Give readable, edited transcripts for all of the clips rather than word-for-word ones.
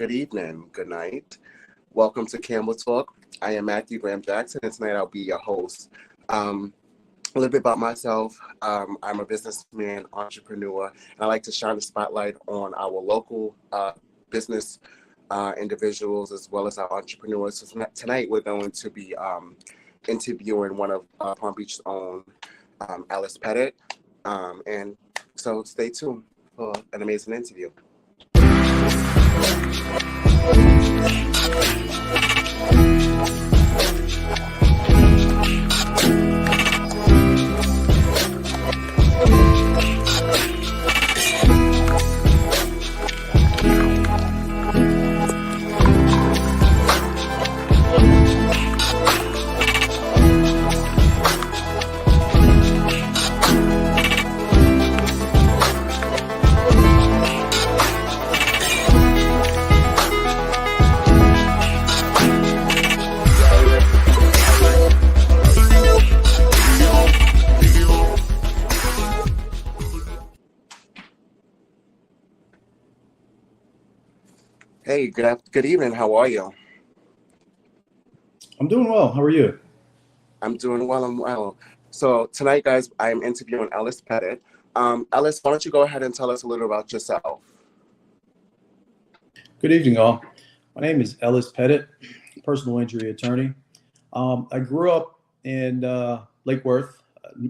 good evening, good night. Welcome to Campbell Talk. I am Matthew Graham Jackson, and tonight I'll be your host. A little bit about myself. I'm a businessman, entrepreneur, and I like to shine the spotlight on our local business individuals as well as our entrepreneurs. So tonight we're going to be interviewing one of Palm Beach's own, Ellis Petit. And so stay tuned for an amazing interview. Hey, good evening. How are you? I'm doing well. How are you? I'm doing well. I'm well. So tonight, guys, I am interviewing Ellis Petit. Ellis, why don't you go ahead and tell us a little about yourself? Good evening, all. My name is Ellis Petit, personal injury attorney. I grew up in Lake Worth.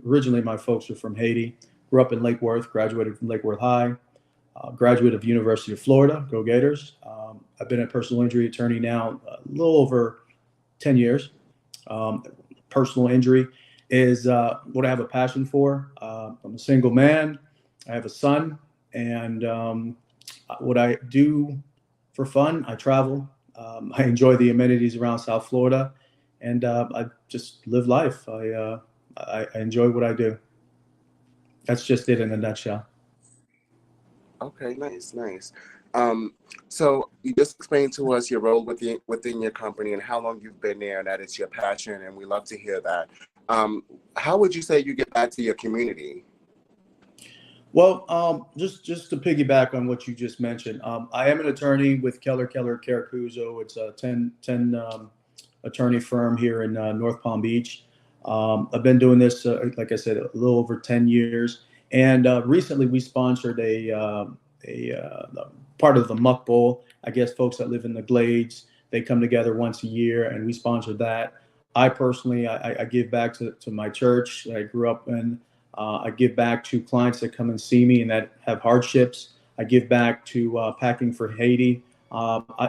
Originally, my folks are from Haiti. Grew up in Lake Worth, graduated from Lake Worth High, graduate of University of Florida, go Gators. I've been a personal injury attorney now a little over 10 years. Personal injury is what I have a passion for. I'm a single man. I have a son. And what I do for fun, I travel. I enjoy the amenities around South Florida. And I just live life. I enjoy what I do. That's just it in a nutshell. Okay, nice. So you just explained to us your role within your company and how long you've been there, and that it's your passion, and we love to hear that. How would you say you get back to your community? Well, just to piggyback on what you just mentioned, I am an attorney with Keller Caracuzo. It's a 10 attorney firm here in North Palm Beach. I've been doing this, like I said, a little over 10 years. And recently we sponsored a part of the Muck Bowl. I guess folks that live in the Glades, they come together once a year, and we sponsored that. I personally, I give back to my church that I grew up in. I give back to clients that come and see me and that have hardships. I give back to Packing for Haiti.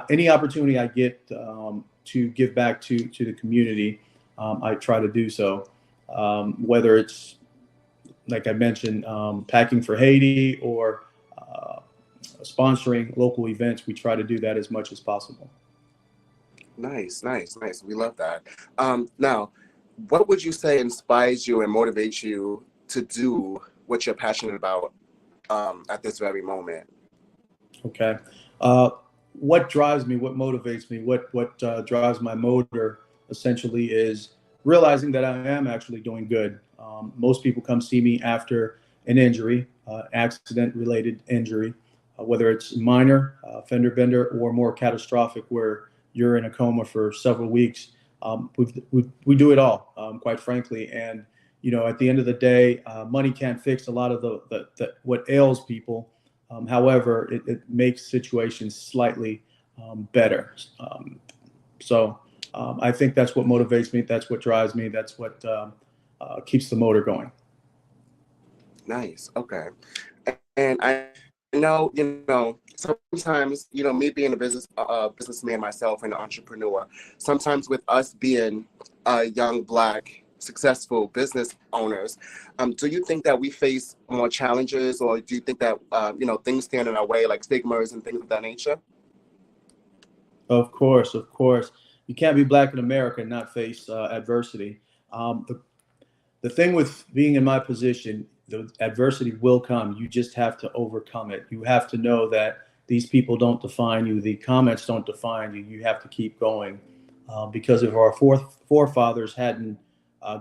Any opportunity I get to give back to the community, I try to do so. Whether it's, like I mentioned, Packing for Haiti or sponsoring local events, we try to do that as much as possible. Nice. We love that. Now, what would you say inspires you and motivates you to do what you're passionate about at this very moment? Okay. What drives me, what motivates me, what drives my motor essentially is realizing that I am actually doing good. Most people come see me after an injury, accident-related injury, whether it's minor, fender bender, or more catastrophic where you're in a coma for several weeks. We do it all, quite frankly. And, at the end of the day, money can't fix a lot of the what ails people. However, it makes situations slightly better. So I think that's what motivates me. That's what drives me. That's what keeps the motor going. Nice. Okay. And I know, sometimes, me being a businessman myself and an entrepreneur, sometimes with us being young, Black, successful business owners, do you think that we face more challenges, or do you think that, things stand in our way, like stigmas and things of that nature? Of course. You can't be Black in America and not face adversity. The thing with being in my position, the adversity will come. You just have to overcome it. You have to know that these people don't define you. The comments don't define you. You have to keep going. Because if our forefathers hadn't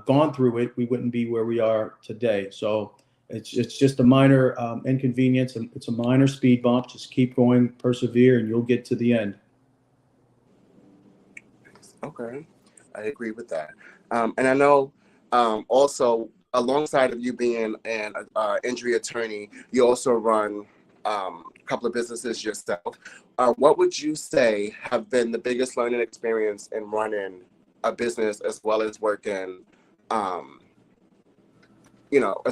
gone through it, we wouldn't be where we are today. So It's just a minor inconvenience. It's a minor speed bump. Just keep going, persevere, and you'll get to the end. Okay, I agree with that. And I know also alongside of you being an injury attorney, you also run a couple of businesses yourself. What would you say have been the biggest learning experience in running a business as well as working, as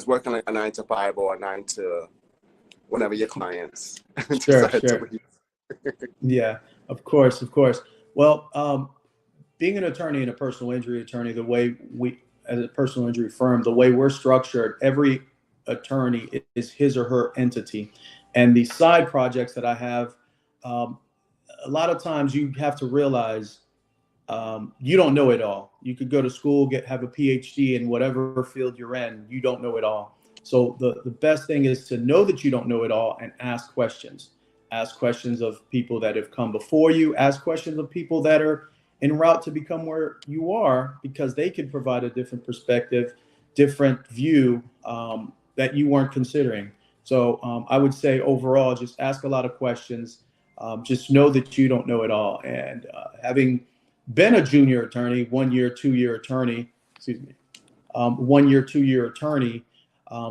working like a 9 to 5 or a 9 to whenever your clients Sure, decide to sure. leave? Yeah, of course, of course. Well, being an attorney and a personal injury attorney, the way we, as a personal injury firm, the way we're structured, every attorney is his or her entity. And the side projects that I have, um, a lot of times you have to realize you don't know it all. You could go to school, have a PhD in whatever field you're in. You don't know it all. So the best thing is to know that you don't know it all and ask questions. Ask questions of people that have come before you. Ask questions of people that are en route to become where you are, because they could provide a different perspective, different view that you weren't considering. So I would say overall, just ask a lot of questions. Just know that you don't know it all. And having been a junior attorney, 1 year, 2 year attorney, 1 year, 2 year attorney,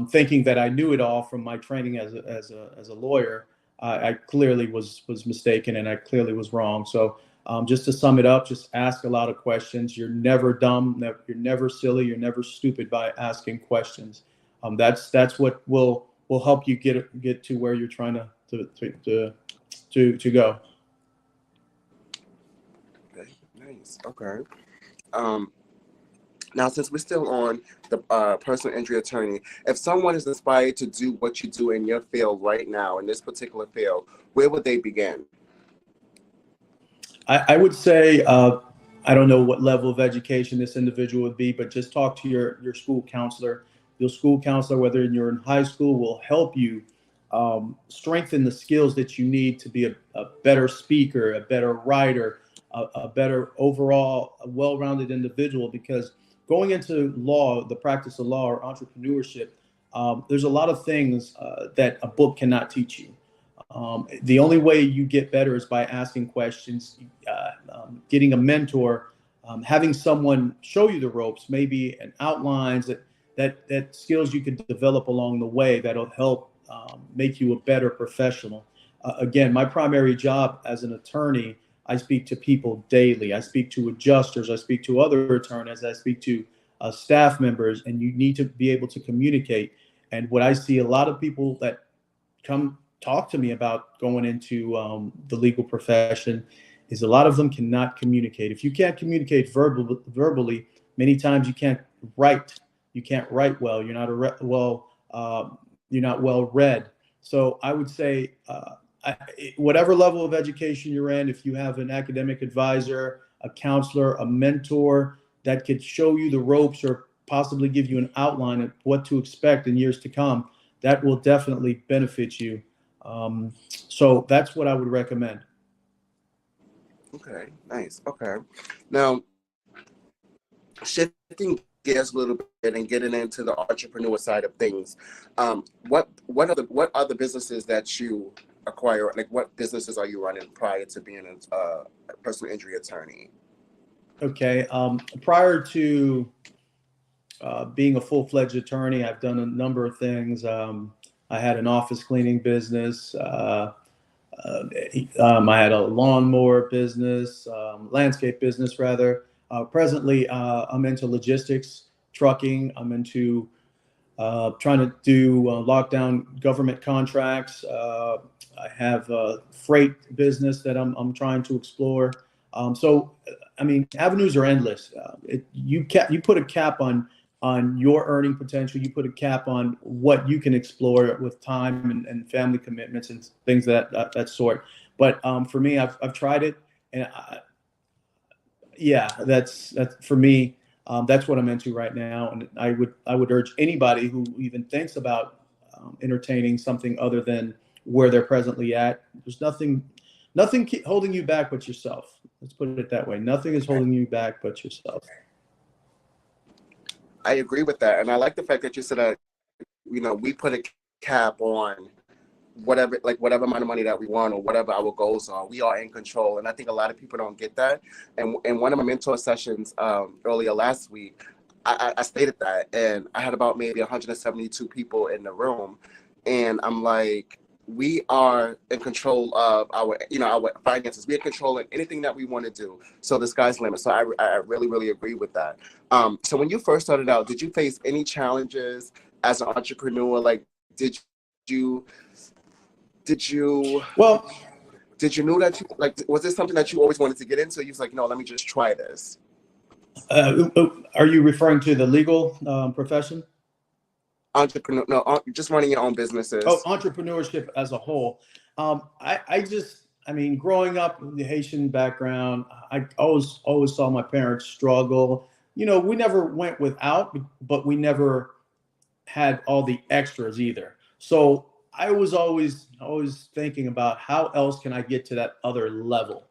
thinking that I knew it all from my training as a lawyer, I clearly was mistaken, and I clearly was wrong. So just to sum it up, just ask a lot of questions. You're never dumb. You're never silly. You're never stupid by asking questions. That's what will help you get to where you're trying to go. Okay, nice. Okay. Um, Now, since we're still on the personal injury attorney, if someone is inspired to do what you do in your field right now, in this particular field, where would they begin? I would say, I don't know what level of education this individual would be, but just talk to your school counselor. Your school counselor, whether you're in high school, will help you strengthen the skills that you need to be a better speaker, a better writer, a better overall, a well-rounded individual. Because going into law, the practice of law or entrepreneurship, there's a lot of things that a book cannot teach you. The only way you get better is by asking questions, getting a mentor, having someone show you the ropes, maybe an outlines that skills you could develop along the way that'll help make you a better professional. Again, my primary job as an attorney, I speak to people daily. I speak to adjusters. I speak to other attorneys. I speak to staff members, and you need to be able to communicate. And what I see a lot of people that come talk to me about going into the legal profession is a lot of them cannot communicate. If you can't communicate verbally, many times you can't write. You can't write well. You're not you're not well read. So I would say, whatever level of education you're in, if you have an academic advisor, a counselor, a mentor that could show you the ropes or possibly give you an outline of what to expect in years to come, that will definitely benefit you. So that's what I would recommend. Okay, nice. Okay. Now, shifting gears a little bit and getting into the entrepreneur side of things, what are the businesses that you acquire? Like, what businesses are you running prior to being a personal injury attorney? Okay. Prior to being a full-fledged attorney, I've done a number of things. I had an office cleaning business. I had a lawnmower business, landscape business rather. Presently, I'm into logistics, trucking. I'm into trying to do lockdown government contracts. I have a freight business that I'm trying to explore. So, I mean, avenues are endless. You put a cap on your earning potential. You put a cap on what you can explore with time and family commitments and things of that sort. But for me, I've tried it, and yeah, that's for me. That's what I'm into right now, and I would urge anybody who even thinks about entertaining something other than where they're presently at. There's nothing holding you back but yourself. Let's put it that way. Nothing is holding you back but yourself. I agree with that, and I like the fact that you said that we put a cap on whatever amount of money that we want or whatever our goals are. We are in control. And I think a lot of people don't get that. And in one of my mentor sessions earlier last week, I stated that, and I had about maybe 172 people in the room. And I'm like, we are in control of our finances. We're controlling anything that we want to do. So the sky's the limit. So I really, really agree with that. So when you first started out, did you face any challenges as an entrepreneur? Like, did you Well, know that was this something that you always wanted to get into? You was like, no, let me just try this. are you referring to the legal profession? Entrepreneur, no, just running your own businesses. Oh, entrepreneurship as a whole. I mean, growing up in the Haitian background, I always saw my parents struggle. We never went without, but we never had all the extras either. So I was always thinking about how else can I get to that other level.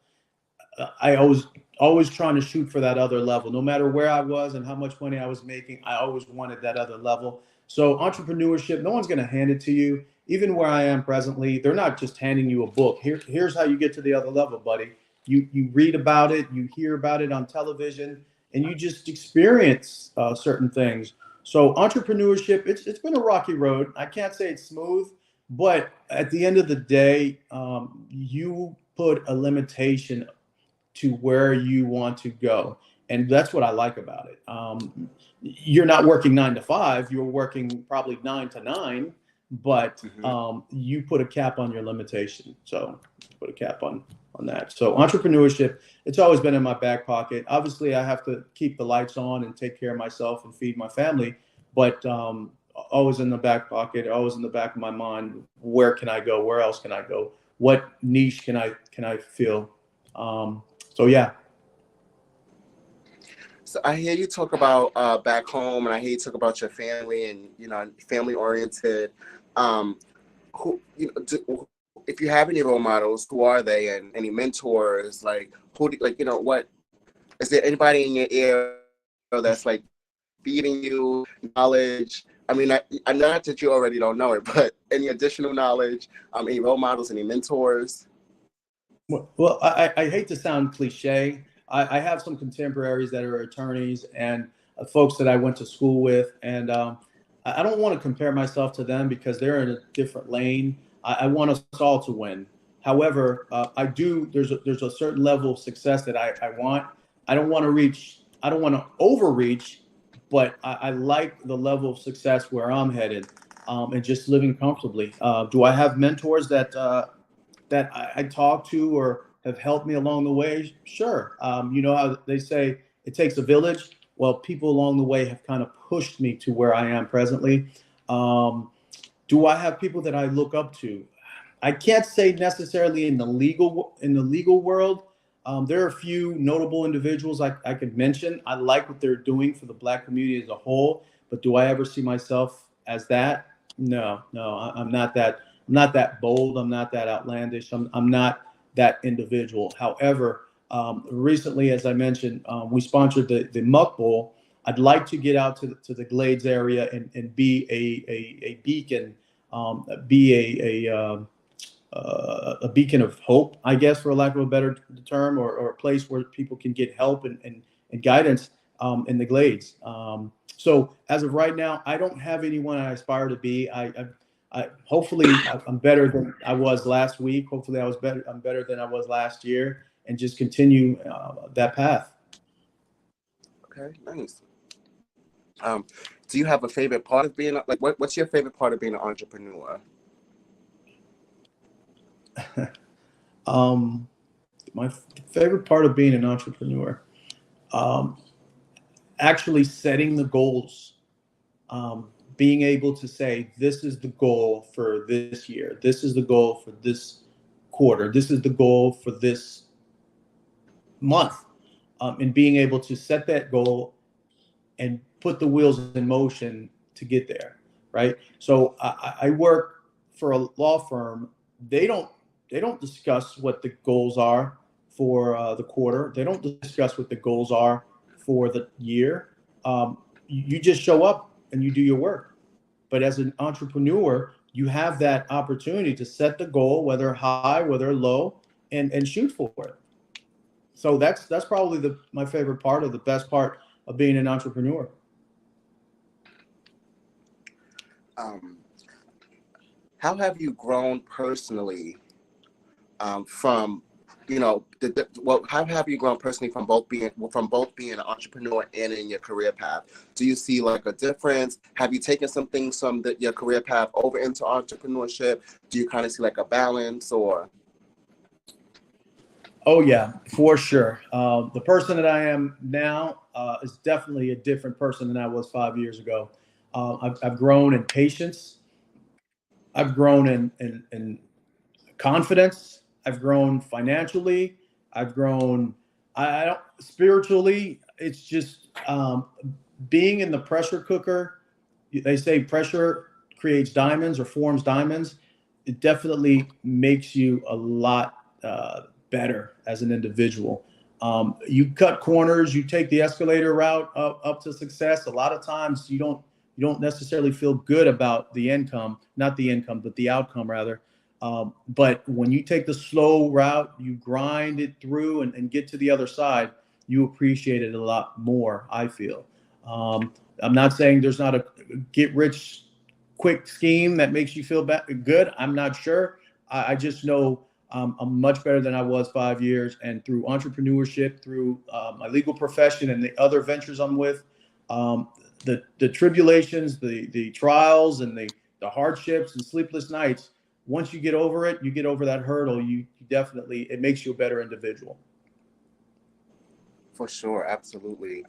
I always trying to shoot for that other level. No matter where I was and how much money I was making, I always wanted that other level. So entrepreneurship, no one's going to hand it to you. Even where I am presently, they're not just handing you a book. Here's how you get to the other level, buddy. You read about it, you hear about it on television, and you just experience certain things. So entrepreneurship, it's been a rocky road. I can't say it's smooth, but at the end of the day, you put a limitation to where you want to go. And that's what I like about it. You're not working 9 to 5, you're working probably 9 to 9, but you put a cap on your limitation. So put a cap on that. So entrepreneurship, it's always been in my back pocket. Obviously, I have to keep the lights on and take care of myself and feed my family, but always in the back pocket, always in the back of my mind, where can I go? Where else can I go? What niche can I fill? So yeah. So I hear you talk about back home, and I hear you talk about your family and family oriented. If you have any role models, who are they, and any mentors? Like what is there anybody in your ear that's like feeding you knowledge? I mean, I know that you already don't know it, but any additional knowledge? Any role models? Any mentors? Well, I hate to sound cliche. I have some contemporaries that are attorneys and folks that I went to school with, and I don't want to compare myself to them because they're in a different lane. I want us all to win. However, I do. There's a certain level of success that I want. I don't want to reach. I don't want to overreach, but I like the level of success where I'm headed, and just living comfortably. Do I have mentors that I talk to or have helped me along the way? Sure. You know how they say it takes a village? Well, people along the way have kind of pushed me to where I am presently. Do I have people that I look up to? I can't say necessarily in the legal world. There are a few notable individuals I could mention. I like what they're doing for the Black community as a whole, but do I ever see myself as that? No, I'm not that. I'm not that bold. I'm not that outlandish. I'm not that individual. However, recently, as I mentioned, we sponsored the Muck Bowl. I'd like to get out to the Glades area and be a beacon, be a beacon of hope, I guess, for lack of a better term, or a place where people can get help and guidance in the Glades. So as of right now, I don't have anyone I aspire to be. Hopefully I'm better than I was last week. Hopefully I'm better than I was last year, and just continue that path. Okay, nice. Do you have a favorite part of being what's your favorite part of being an entrepreneur? My favorite part of being an entrepreneur, actually setting the goals, being able to say, this is the goal for this year, this is the goal for this quarter, this is the goal for this month, and being able to set that goal and put the wheels in motion to get there, right? So I work for a law firm. They don't discuss what the goals are for the quarter. They don't discuss what the goals are for the year. You just show up and you do your work. But as an entrepreneur, you have that opportunity to set the goal, whether high, whether low, and shoot for it. So that's probably my favorite part, or the best part of being an entrepreneur. How have you grown personally from, how have you grown personally from both being an entrepreneur and in your career path? Do you see like a difference? Have you taken some things from your career path over into entrepreneurship? Do you kind of see like a balance, or? Oh yeah, for sure. The person that I am now is definitely a different person than I was 5 years ago. I've grown in patience. I've grown in confidence. I've grown financially. I've grown, I don't, spiritually. It's just being in the pressure cooker. They say pressure creates diamonds or forms diamonds. It definitely makes you a lot better as an individual. You cut corners, you take the escalator route up to success. A lot of times you don't necessarily feel good about the not the income, but the outcome rather. But when you take the slow route, you grind it through and get to the other side, you appreciate it a lot more, I feel. I'm not saying there's not a get rich quick scheme that makes you feel good. I'm not sure. I just know I'm much better than I was 5 years. And through entrepreneurship, through my legal profession and the other ventures I'm with, the tribulations, the trials, and the hardships and sleepless nights, once you get over it, you get over that hurdle, you definitely, it makes you a better individual. For sure, absolutely.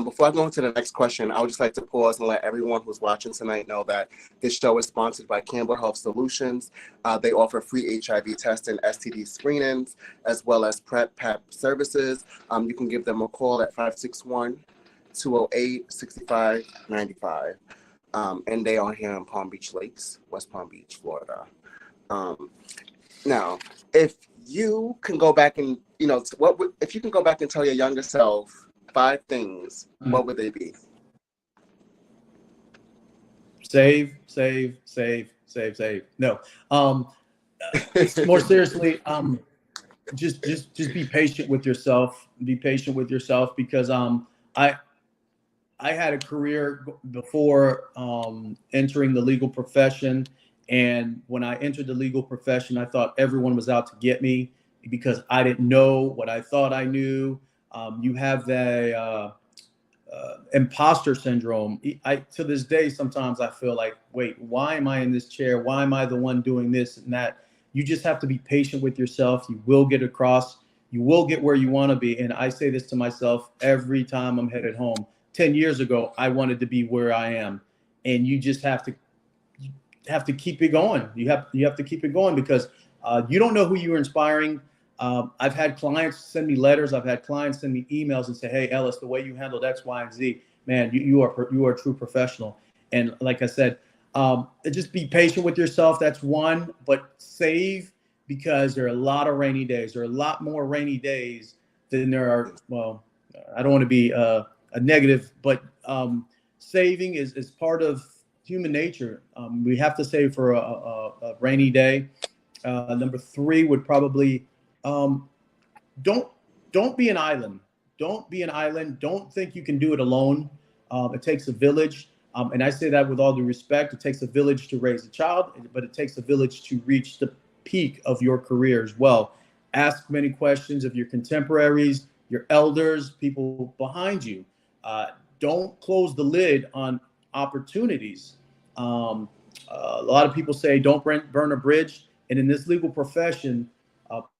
Before I go into the next question, I would just like to pause and let everyone who's watching tonight know that this show is sponsored by Campbell Health Solutions. They offer free HIV testing, STD screenings, as well as PrEP services. You can give them a call at 561-208-6595. And they are here in Palm Beach Lakes, West Palm Beach, Florida. Now, if you can go back and, if you can go back and tell your younger self 5 things, what would they be? Save. No. More seriously, just be patient with yourself. Be patient with yourself, because I had a career before entering the legal profession. And when I entered the legal profession, I thought everyone was out to get me because I didn't know what I thought I knew. You have the imposter syndrome. To this day, sometimes I feel like, wait, why am I in this chair? Why am I the one doing this and that? You just have to be patient with yourself. You will get across. You will get where you want to be. And I say this to myself every time I'm headed home. 10 years ago, I wanted to be where I am. And you just have to keep it going. You have to keep it going, because you don't know who you're inspiring. I've had clients send me letters. I've had clients send me emails and say, "Hey, Ellis, the way you handled X, Y, and Z, man, you are a true professional." And like I said, just be patient with yourself. That's one. But save, because there are a lot of rainy days. There are a lot more rainy days than there are. Well, I don't want to be a negative, but saving is part of human nature. We have to save for a rainy day. Number 3 would probably don't be an island. Don't be an island. Don't think you can do it alone. It takes a village. And I say that with all due respect. It takes a village to raise a child, but it takes a village to reach the peak of your career as well. Ask many questions of your contemporaries, your elders, people behind you. Don't close the lid on opportunities. A lot of people say don't burn a bridge. And in this legal profession,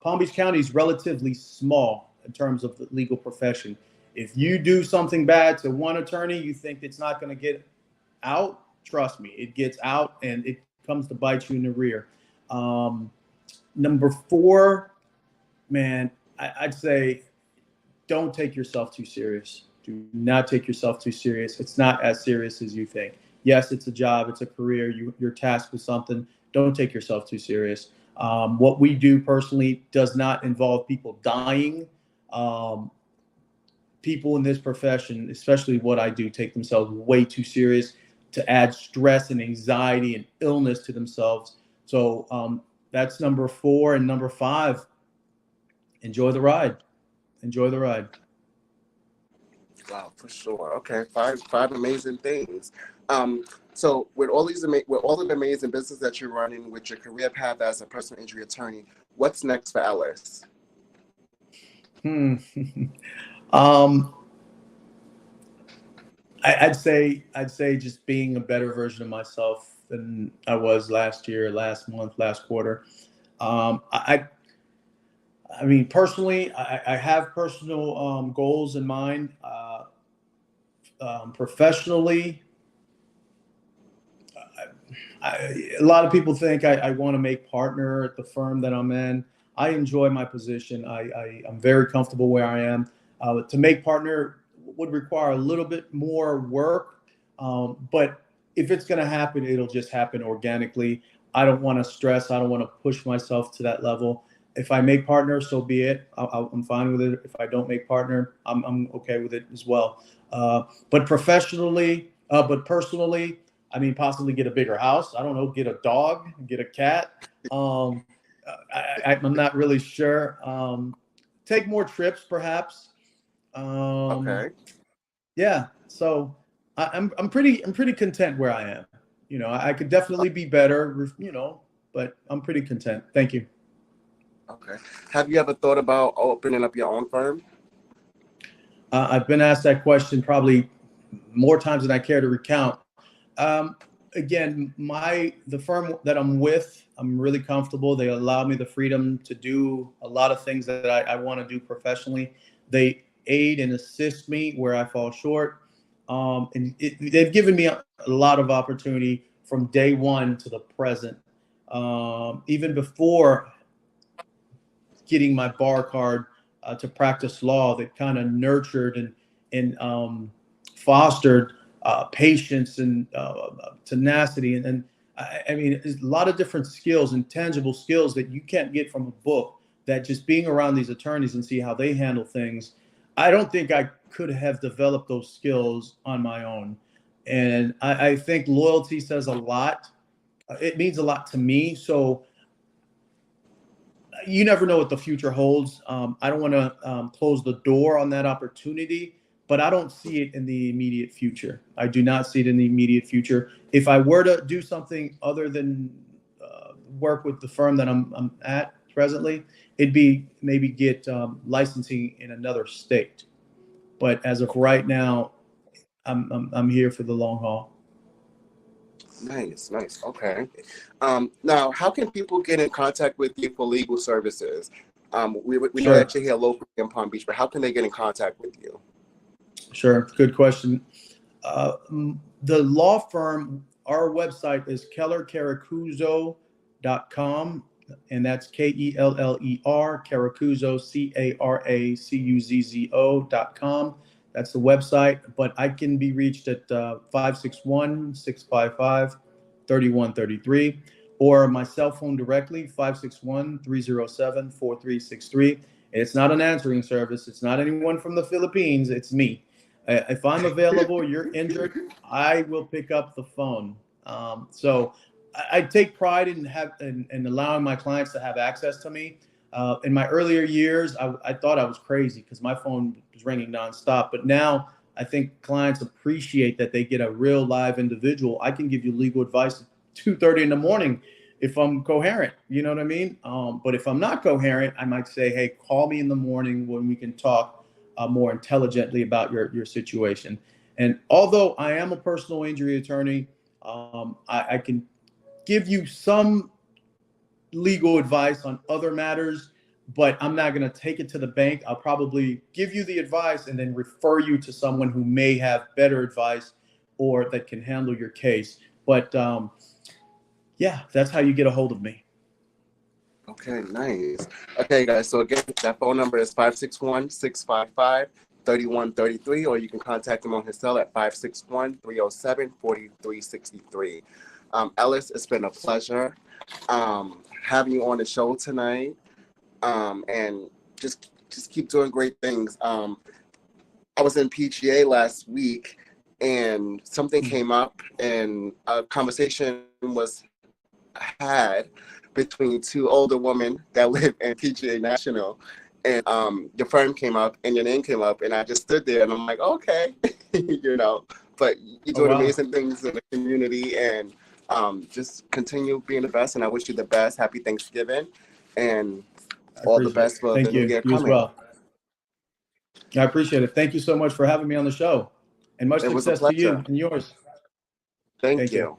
Palm Beach County is relatively small in terms of the legal profession. If you do something bad to one attorney, you think it's not going to get out. Trust me, it gets out, and it comes to bite you in the rear. Number 4, man, I'd say don't take yourself too serious. Do not take yourself too serious. It's not as serious as you think. Yes, it's a job, it's a career. You're tasked with something. Don't take yourself too serious. What we do personally does not involve people dying. People in this profession, especially what I do, take themselves way too serious. to add stress and anxiety and illness to themselves. So that's number 4. And number 5, enjoy the ride. Enjoy the ride. Wow, for sure. Okay, five amazing things. So with all of the amazing business that you're running, with your career path as a personal injury attorney, what's next for Ellis? I'd say just being a better version of myself than I was last year, last month, last quarter. I mean, personally, I have personal goals in mind. Professionally, a lot of people think I want to make partner at the firm that I'm in. I enjoy my position. I'm very comfortable where I am. To make partner would require a little bit more work, but if it's going to happen, it'll just happen organically. I don't want to stress. I don't want to push myself to that level. If I make partner, so be it. I'm fine with it. If I don't make partner, I'm okay with it as well. But personally, I mean, possibly get a bigger house. I don't know, get a dog, get a cat. I'm not really sure. Take more trips, perhaps. Okay. Yeah. So I'm pretty content where I am. You know, I could definitely be better. You know, but I'm pretty content. Thank you. Okay. Have you ever thought about opening up your own firm? I've been asked that question probably more times than I care to recount. Again, the firm that I'm with, I'm really comfortable. They allow me the freedom to do a lot of things that I want to do professionally. They aid and assist me where I fall short. And they've given me a lot of opportunity from day one to the present. Even before getting my bar card to practice law, that kind of nurtured and fostered patience and tenacity. And I mean, there's a lot of different skills, intangible skills that you can't get from a book, that just being around these attorneys and see how they handle things. I don't think I could have developed those skills on my own. And I think loyalty says a lot. It means a lot to me. So you never know what the future holds. I don't want to close the door on that opportunity, but I don't see it in the immediate future. I do not see it in the immediate future. If I were to do something other than work with the firm that I'm at presently, it'd be maybe get licensing in another state. But as of right now, I'm here for the long haul. Nice. Okay. Now, how can people get in contact with you for legal services? We know Sure. that you're here locally in Palm Beach, but how can they get in contact with you? Sure. Good question. The law firm, our website is kellercaracuzo.com, and that's KELLER, Caracuzzo, CARACUZZO.com. That's the website, but I can be reached at 561-655-3133, or my cell phone directly, 561-307-4363. And it's not an answering service. It's not anyone from the Philippines. It's me. If I'm available, you're injured, I will pick up the phone. So I take pride in allowing my clients to have access to me. In my earlier years, I thought I was crazy because my phone was ringing nonstop. But now I think clients appreciate that they get a real live individual. I can give you legal advice at 2:30 in the morning if I'm coherent. You know what I mean? But if I'm not coherent, I might say, hey, call me in the morning when we can talk more intelligently about your situation. And although I am a personal injury attorney, I can give you some legal advice on other matters, but I'm not going to take it to the bank. I'll probably give you the advice and then refer you to someone who may have better advice or that can handle your case. But yeah, that's how you get a hold of me. Okay, nice. Okay, guys. So again, that phone number is 561-655-3133, or you can contact him on his cell at 561-307-4363. Ellis, it's been a pleasure having you on the show tonight, and just keep doing great things. I was in PGA last week, and something came up, and a conversation was had between two older women that live in PGA National, and the firm came up and your name came up, and I just stood there and I'm like, okay, you know, but you're doing amazing things in the community, and just continue being the best, and I wish you the best. Happy Thanksgiving, and all the best for the new year coming. You as well. I appreciate it. Thank you so much for having me on the show, and much success to you and yours. Thank you.